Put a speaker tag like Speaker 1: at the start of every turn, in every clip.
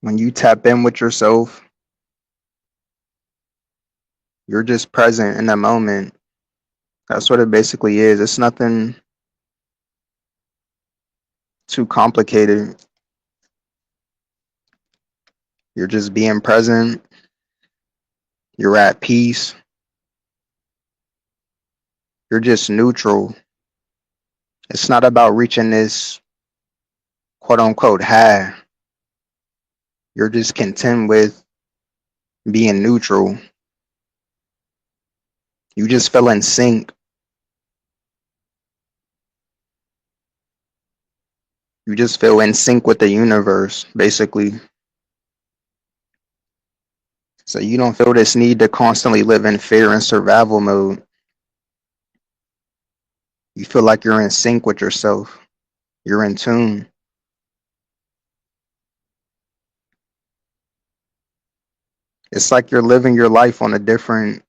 Speaker 1: When you tap in with yourself, you're just present in the moment. That's what it basically is. It's nothing too complicated. You're just being present. You're at peace. You're just neutral. It's not about reaching this quote unquote high. You're just content with being neutral. You just feel in sync. You just feel in sync with the universe, basically. So you don't feel this need to constantly live in fear and survival mode. You feel like you're in sync with yourself. You're in tune. It's like you're living your life on a different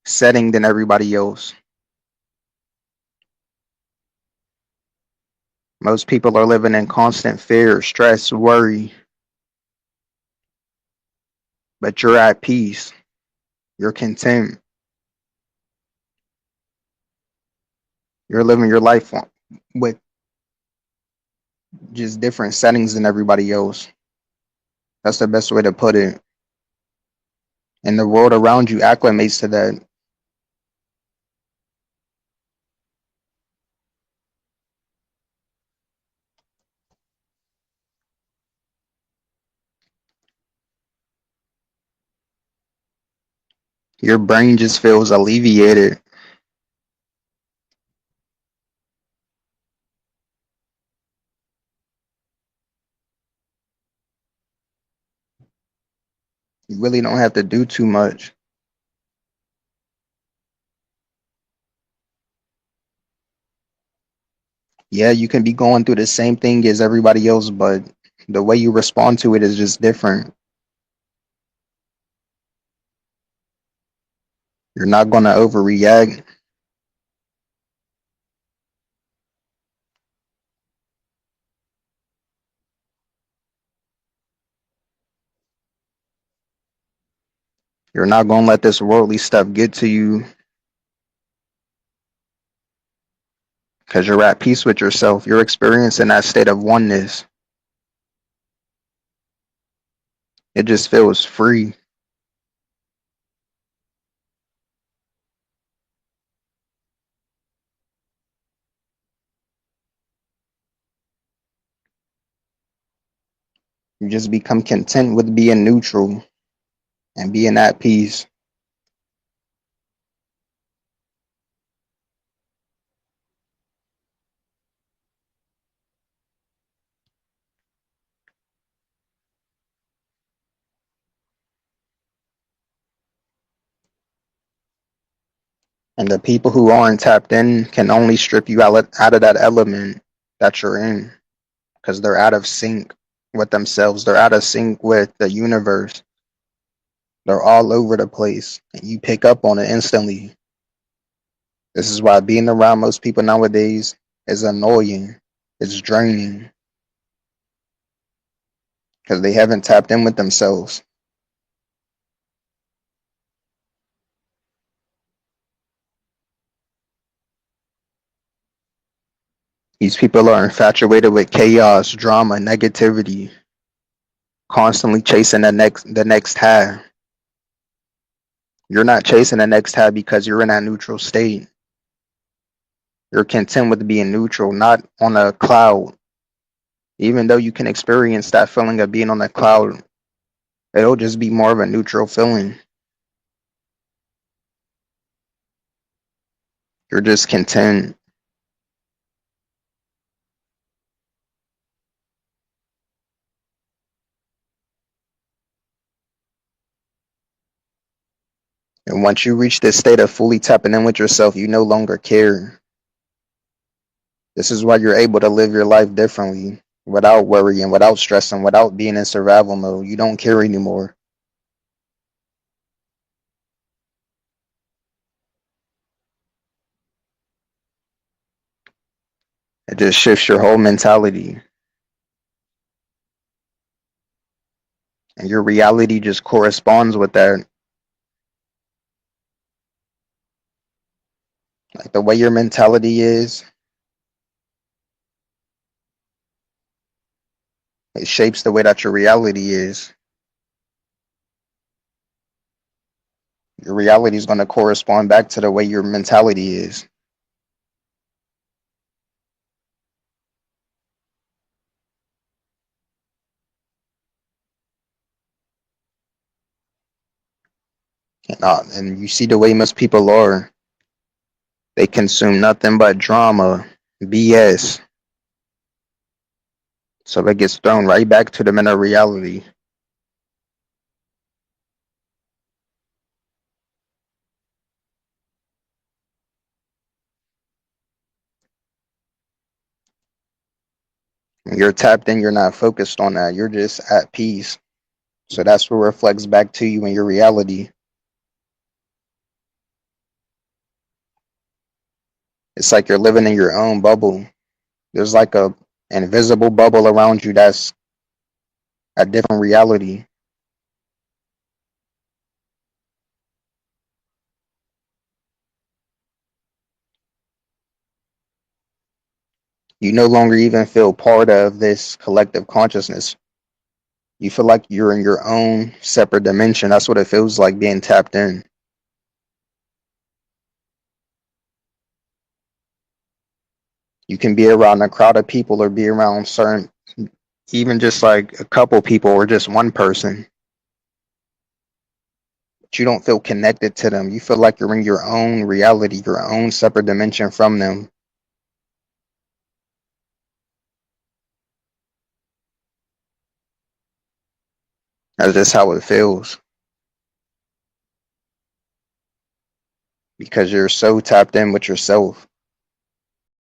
Speaker 1: setting than everybody else. Most people are living in constant fear, stress, worry, but you're at peace. You're content. You're living your life with just different settings than everybody else. That's the best way to put it. And the world around you acclimates to that. Your brain just feels alleviated. You really don't have to do too much. Yeah, you can be going through the same thing as everybody else, but the way you respond to it is just different. You're not going to overreact. You're not going to let this worldly stuff get to you because you're at peace with yourself. You're experiencing that state of oneness. It just feels free. You just become content with being neutral and being at peace. And the people who aren't tapped in can only strip you out of that element that you're in because they're out of sync with themselves. They're out of sync with the universe. They're all over the place and you pick up on it instantly. This is why being around most people nowadays is annoying. It's draining because they haven't tapped in with themselves. These people are infatuated with chaos, drama, negativity, constantly chasing the next high. You're not chasing the next high because you're in that neutral state. You're content with being neutral, not on a cloud. Even though you can experience that feeling of being on a cloud, it'll just be more of a neutral feeling. You're just content. And once you reach this state of fully tapping in with yourself, you no longer care. This is why you're able to live your life differently, without worrying, without stressing, without being in survival mode. You don't care anymore. It just shifts your whole mentality. and your reality just corresponds with that. Like the way your mentality is, it shapes the way that your reality is. Your reality is going to correspond back to the way your mentality is. And you see the way most people are. They consume nothing but drama, BS. So that gets thrown right back to them in a reality. When you're tapped in, you're not focused on that. You're just at peace. So that's what reflects back to you in your reality. It's like you're living in your own bubble. There's like a invisible bubble around you that's a different reality. You no longer even feel part of this collective consciousness. You feel like you're in your own separate dimension. That's what it feels like being tapped in. You can be around a crowd of people or be around certain, even just like a couple people or just one person. But you don't feel connected to them. You feel like you're in your own reality, your own separate dimension from them. That's just how it feels because you're so tapped in with yourself.